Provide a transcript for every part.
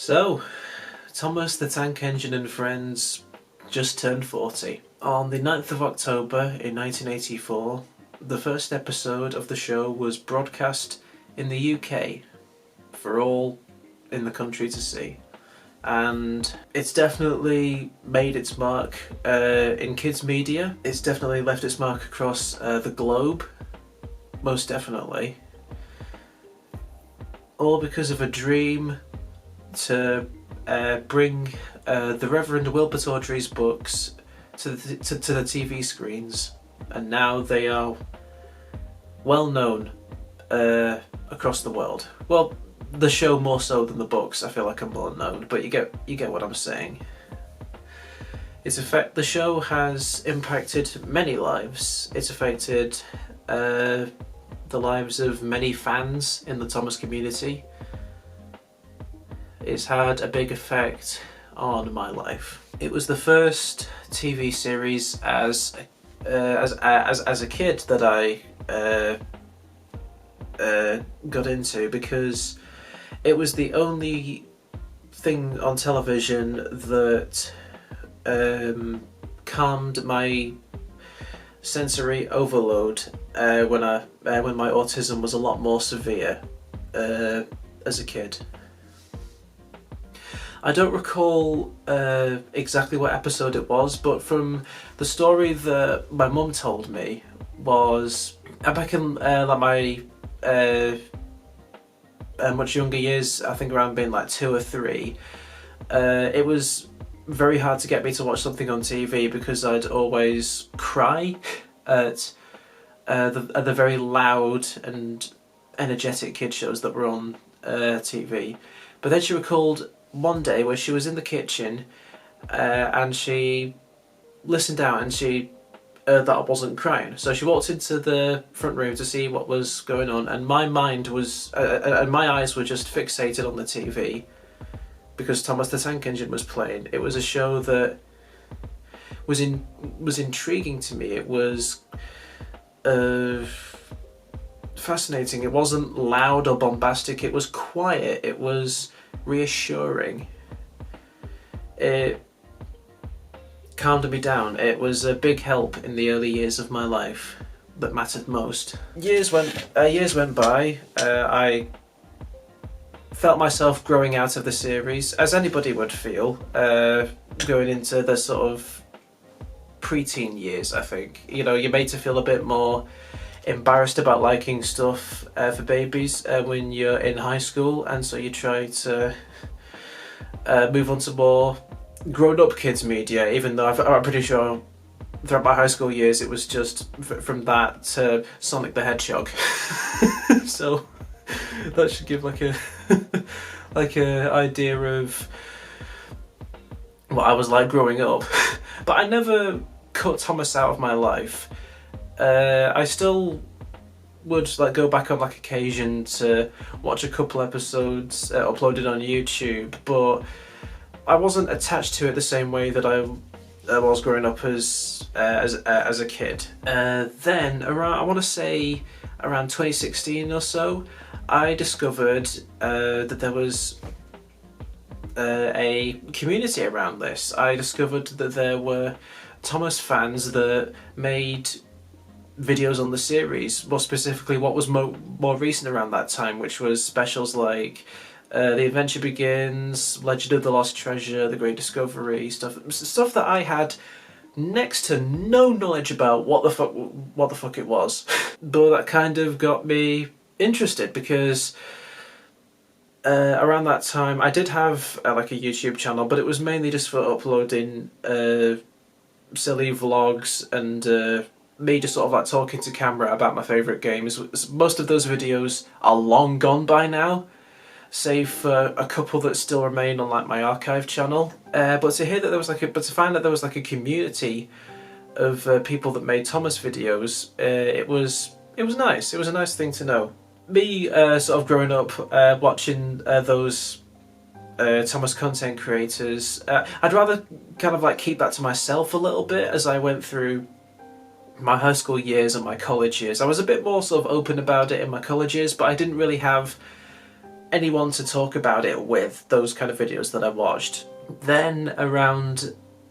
So, Thomas the Tank Engine and friends just turned 40. On the 9th of October in 1984, the first episode of the show was broadcast in the UK for all in the country to see. And it's definitely made its mark in kids media. It's definitely left its mark across the globe, most definitely. All because of a dream to bring the Reverend Wilbur Tawdry's books to the TV screens, and now they are well known across the world. Well, the show more so than the books. I feel like I'm more known, but you get what I'm saying. The show has impacted many lives. It's affected the lives of many fans in the Thomas community. It's had a big effect on my life. It was the first TV series as a kid that I got into, because it was the only thing on television that calmed my sensory overload when my autism was a lot more severe as a kid. I don't recall exactly what episode it was, but from the story that my mum told me was back in my much younger years, I think around being like 2 or 3, it was very hard to get me to watch something on TV because I'd always cry at the very loud and energetic kid shows that were on TV. But then she recalled one day where she was in the kitchen and she listened out and she that I wasn't crying. So she walked into the front room to see what was going on, and my mind was and my eyes were just fixated on the TV because Thomas the Tank Engine was playing. It was a show that was intriguing to me. It was fascinating. It wasn't loud or bombastic. It was quiet. It was reassuring. It calmed me down. It was a big help in the early years of my life that mattered most. Years went by. I felt myself growing out of the series, as anybody would feel, going into the sort of preteen years. I think you're made to feel a bit more embarrassed about liking stuff for babies when you're in high school, and so you try to move on to more grown-up kids media, even though I'm pretty sure throughout my high school years it was just from that to Sonic the Hedgehog. So that should give like a idea of what I was like growing up. But I never cut Thomas out of my life. I still would go back on occasion to watch a couple episodes uploaded on YouTube, but I wasn't attached to it the same way that I was growing up as a kid. Then around, I want to say around 2016 or so, I discovered that there was a community around this. I discovered that there were Thomas fans that made videos on the series, more specifically what was more recent around that time, which was specials like The Adventure Begins, Legend of the Lost Treasure, The Great Discovery, stuff that I had next to no knowledge about what the fuck it was. But that kind of got me interested, because around that time I did have a YouTube channel, but it was mainly just for uploading silly vlogs and me just sort of talking to camera about my favourite games. Most of those videos are long gone by now, save for a couple that still remain on my archive channel. But to hear that there was to find that there was a community of people that made Thomas videos, it was nice. It was a nice thing to know. Me sort of growing up watching those Thomas content creators, I'd rather kind of keep that to myself a little bit as I went through my high school years and my college years. I was a bit more sort of open about it in my college years, but I didn't really have anyone to talk about it with, those kind of videos that I watched. Then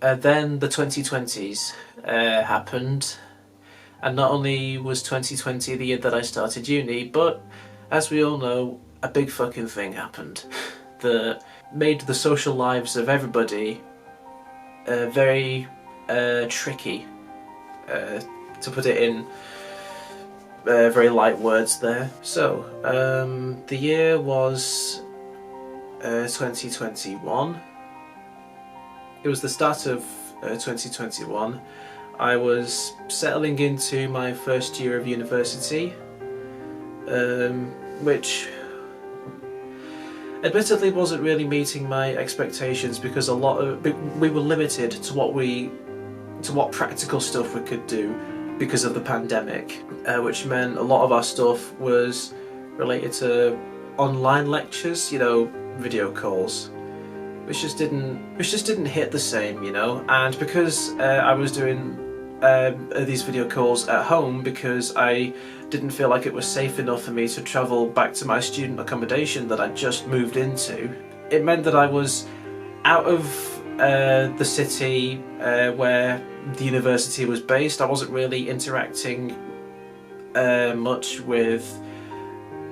then the 2020s happened, and not only was 2020 the year that I started uni, but as we all know, a big fucking thing happened that made the social lives of everybody very tricky, to put it in very light words there. So, the year was 2021. It was the start of 2021. I was settling into my first year of university, which admittedly wasn't really meeting my expectations, because we were limited to what practical stuff we could do because of the pandemic, which meant a lot of our stuff was related to online lectures, you know, video calls, which just didn't hit the same, you know. And because I was doing these video calls at home because I didn't feel like it was safe enough for me to travel back to my student accommodation that I just moved into, it meant that I was out of the city where the university was based. I wasn't really interacting much with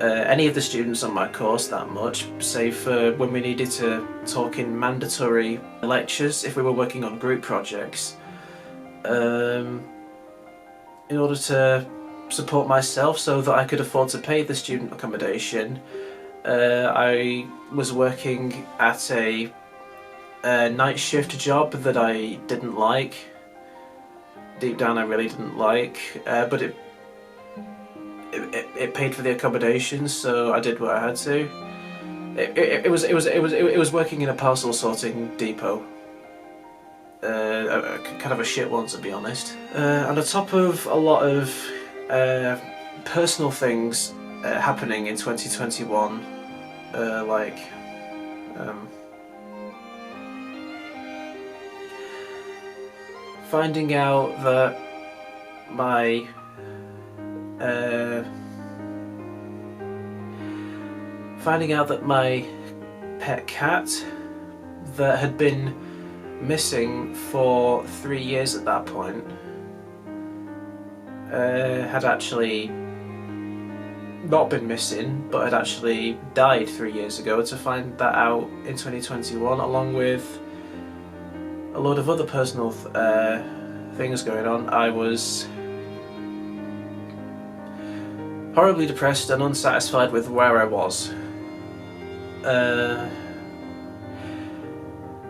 any of the students on my course that much, save for when we needed to talk in mandatory lectures if we were working on group projects. In order to support myself so that I could afford to pay the student accommodation, I was working at a night shift job that I didn't like. Deep down I really didn't like, but it paid for the accommodation, so I did what I had to. It was working in a parcel sorting depot. Kind of a shit one, to be honest. And on top of a lot of personal things happening in 2021, like finding out that my pet cat that had been missing for 3 years at that point had actually not been missing, but had actually died 3 years ago. To find that out in 2021, along with a lot of other personal things going on, I was horribly depressed and unsatisfied with where I was.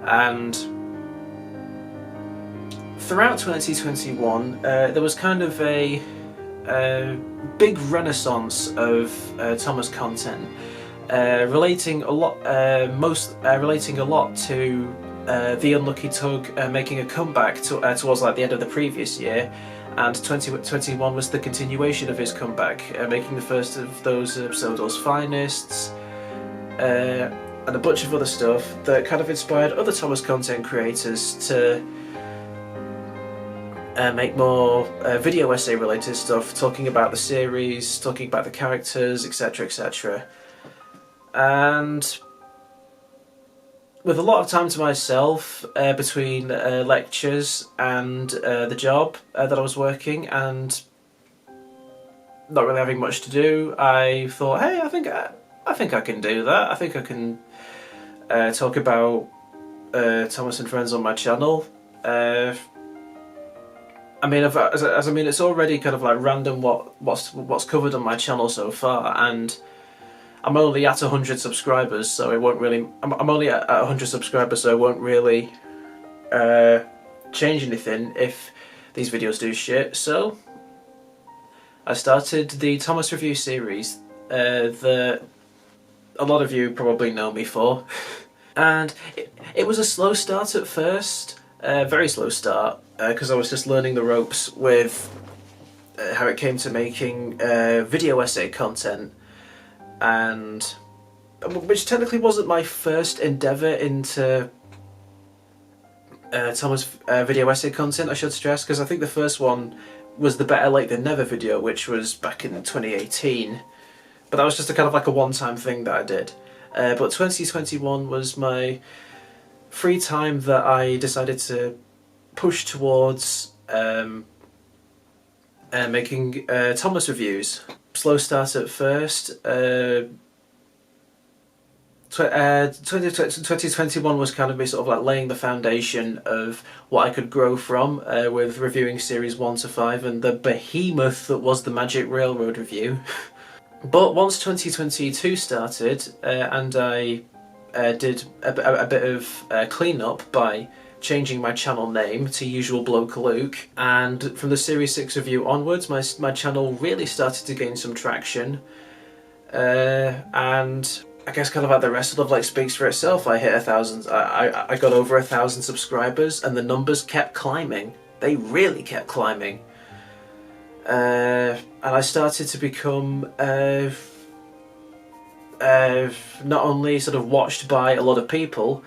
And throughout 2021, there was kind of a big renaissance of Thomas content, relating a lot to the Unlucky Tug making a comeback towards like the end of the previous year, and 2021 was the continuation of his comeback, making the first of those Pseudo's Finest, and a bunch of other stuff that kind of inspired other Thomas content creators to make more video essay related stuff, talking about the series, talking about the characters, etc, etc. And with a lot of time to myself between lectures and the job that I was working, and not really having much to do, I thought, hey, I think I can do that. I think I can talk about Thomas and Friends on my channel. I mean, it's already kind of like random what's covered on my channel so far, and I'm only at 100 subscribers, so it won't really. I'm only at 100 subscribers, so it won't really change anything if these videos do shit. So I started the Thomas review series that a lot of you probably know me for, and it was a slow start at first, very slow start, because I was just learning the ropes with how it came to making video essay content, and which technically wasn't my first endeavour into Thomas video essay content, I should stress, because I think the first one was the Better Late Than Never video, which was back in 2018, but that was just a kind of like a one-time thing that I did. But 2021 was my free time that I decided to push towards making Thomas reviews. Slow start at first. 2021 was kind of me sort of like laying the foundation of what I could grow from, with reviewing series 1 to 5 and the behemoth that was the Magic Railroad review. But once 2022 started, and I did a bit of clean-up by changing my channel name to Usual Bloke Luke, and from the Series 6 review onwards, my channel really started to gain some traction, and I guess kind of like the rest of like speaks for itself. I hit 1,000, I got over 1,000 subscribers, and the numbers kept climbing. They really kept climbing. And I started to become not only sort of watched by a lot of people,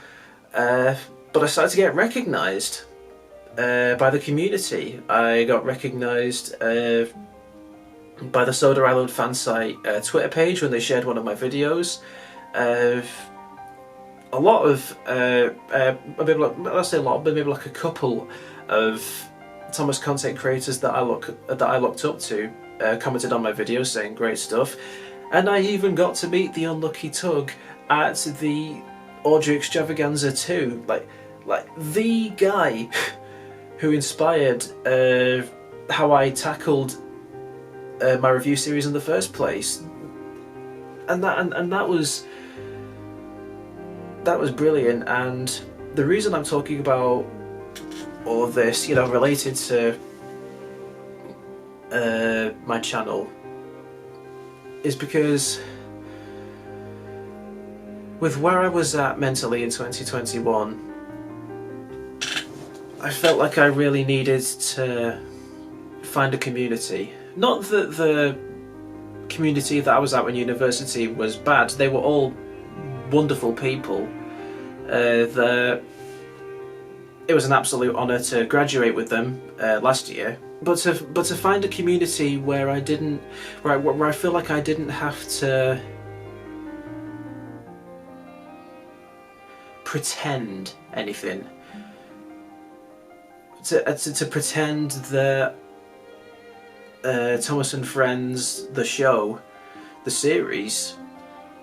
but I started to get recognised by the community. I got recognised by the Soda Island fan site Twitter page when they shared one of my videos. A lot of, maybe like, let's say a lot, but maybe like a couple of Thomas content creators that I looked up to commented on my videos saying great stuff, and I even got to meet the Unlucky Tug at the Audrey Extravaganza 2, like the guy who inspired how I tackled my review series in the first place, and that was brilliant. And the reason I'm talking about all of this, you know, related to my channel, is because with where I was at mentally in 2021, I felt like I really needed to find a community. Not that the community that I was at when university was bad, they were all wonderful people. It was an absolute honour to graduate with them last year, but to find a community where I feel like I didn't have to pretend anything. To pretend that Thomas and Friends, the show, the series,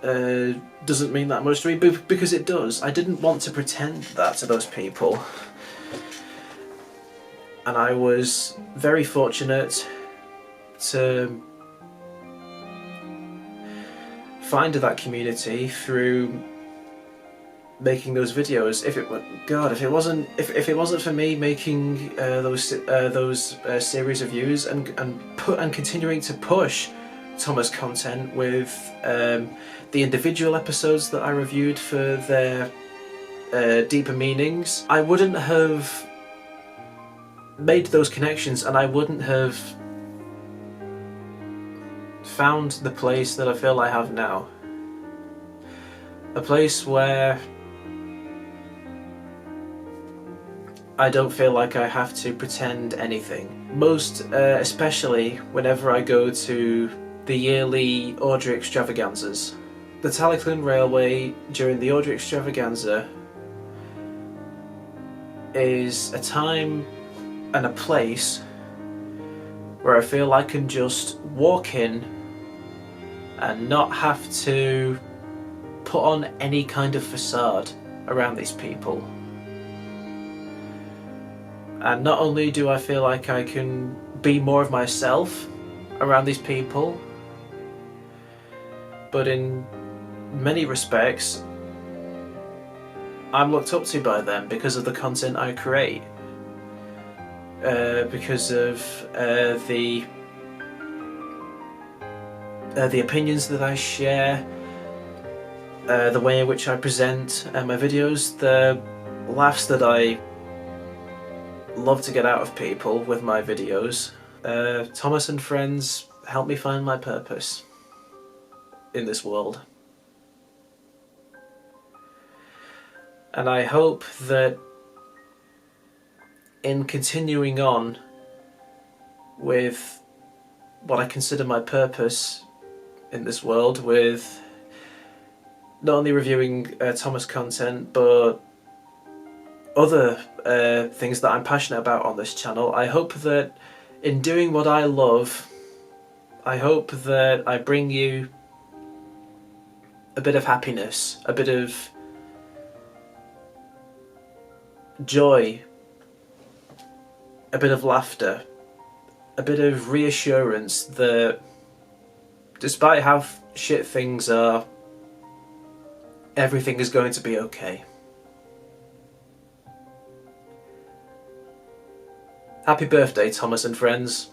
doesn't mean that much to me, because it does. I didn't want to pretend that to those people. And I was very fortunate to find that community through making those videos. If it wasn't for me making those series reviews and continuing to push Thomas content with the individual episodes that I reviewed for their deeper meanings, I wouldn't have made those connections, and I wouldn't have found the place that I feel I have now. A place where I don't feel like I have to pretend anything. Most especially whenever I go to the yearly Audrey Extravaganzas. The Talyllyn Railway during the Audrey Extravaganza is a time and a place where I feel I can just walk in and not have to put on any kind of facade around these people. And not only do I feel like I can be more of myself around these people, but in many respects I'm looked up to by them because of the content I create, because of the opinions that I share, the way in which I present my videos, the laughs that I love to get out of people with my videos. Thomas and Friends help me find my purpose in this world. And I hope that in continuing on with what I consider my purpose in this world, with not only reviewing Thomas content, but other things that I'm passionate about on this channel. I hope that in doing what I love, I hope that I bring you a bit of happiness, a bit of joy, a bit of laughter, a bit of reassurance that despite how shit things are, everything is going to be okay. Happy birthday, Thomas and friends.